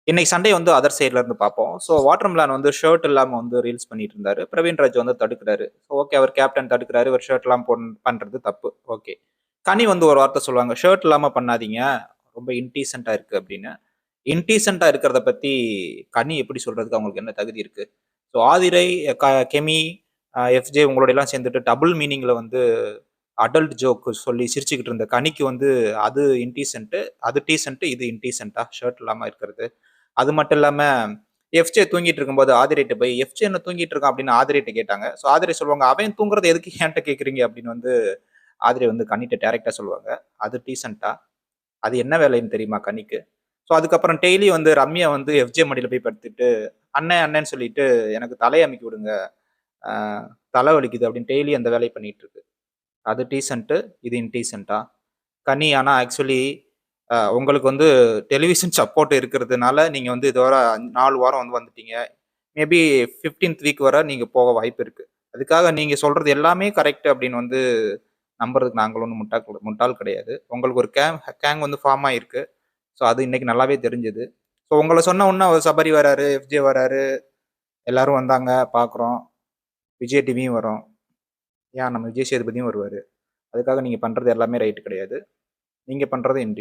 இன்னைக்கு சண்டே வந்து அதர் சைட்ல இருந்து பார்ப்போம். ஸோ வாட்டர்மெலன் வந்து ஷர்ட் இல்லாம வந்து ரீல்ஸ் பண்ணிட்டு இருந்தாரு. பிரவீன் ராஜ் வந்து தடுக்கிறாரு. ஓகே அவர் கேப்டன் தடுக்கிறாரு. இவர் ஷர்ட் இல்லாம பண்றது தப்பு. ஓகே. கனி வந்து ஒரு வார்த்தை சொல்லுவாங்க. ஷர்ட் இல்லாம பண்ணாதீங்க. ரொம்ப இன்டீசென்ட்டா இருக்கு அப்படின்னு. இன்டீசென்ட்டா இருக்கிறத பத்தி கனி எப்படி சொல்றதுக்கு அவங்களுக்கு என்ன தகுதி இருக்கு? ஸோ ஆதிரை, கெமி, எஃப்ஜே உங்களோட எல்லாம் சேர்ந்துட்டு டபுள் மீனிங்ல வந்து அடல்ட் ஜோக் சொல்லி சிரிச்சுக்கிட்டு இருந்த கனிக்கு வந்து அது இன்டீசென்ட், அது டீசென்ட், இது இன்டீசென்ட்டா ஷர்ட் இல்லாம இருக்கிறது. அது மட்டும் இல்லாம எஃப்ஜே தூங்கிட்டு இருக்கும்போது ஆதிரைட்ட போய் எஃப்ஜே என்ன தூங்கிட்டு இருக்கான் அப்படின்னு ஆதிரைட்ட கேட்டாங்க. ஸோ ஆதிரை சொல்லுவாங்க, அவன் தூங்குறத எதுக்கு என்ட்ட கேட்குறீங்க அப்படின்னு வந்து ஆதிரை வந்து கனிட்ட டைரக்ட்டா சொல்லுவாங்க. அது டீசென்ட்டா? அது என்ன வேலைன்னு தெரியுமா கனிக்கு? ஸோ அதுக்கப்புறம் டெய்லி வந்து ரம்யா வந்து எஃப்ஜே மடியில போய் படுத்துட்டு, அண்ணன் அண்ணன்னு சொல்லிட்டு எனக்கு தலைய அமுக்கி விடுங்க. அ தலை வலிக்குது அப்படின்னு டெய்லி அந்த வேலைய பண்ணிட்டு இருக்கு. அது டீசென்ட்டு, இது இன்டீசென்ட்டா? கனி ஆனா ஆக்சுவலி உங்களுக்கு வந்து டெலிவிஷன் சப்போர்ட் இருக்கிறதுனால, நீங்க வந்து இதோட 4 வாரம் வந்து வந்துட்டீங்க. மேபி 15த் வீக் வர நீங்க போக வாய்ப்பு இருக்கு. அதுக்காக நீங்க சொல்றது எல்லாமே கரெக்ட் அப்படின்னு வந்து நம்புறதுக்கு நாங்கள் ஒண்ணும் முட்டாள் கிடையாது. உங்களுக்கு ஒரு கேங் வந்து ஃபார்ம் ஆயிருக்கு. ஸோ அது இன்னைக்கு நல்லாவே தெரிஞ்சது. ஸோ உங்கள சொன்ன உடனே சபரி வராரு, எஃப்ஜே வராரு, எல்லாரும் வந்தாங்க பார்க்குறோம். விஜய் டிவியும் வரும். ஏன் நம்ம விஜய் சேதுபதியும் வருவாரு. அதுக்காக நீங்க பண்றது எல்லாமே ரைட் கிடையாது. நீங்க பண்றது இன்டீஸ்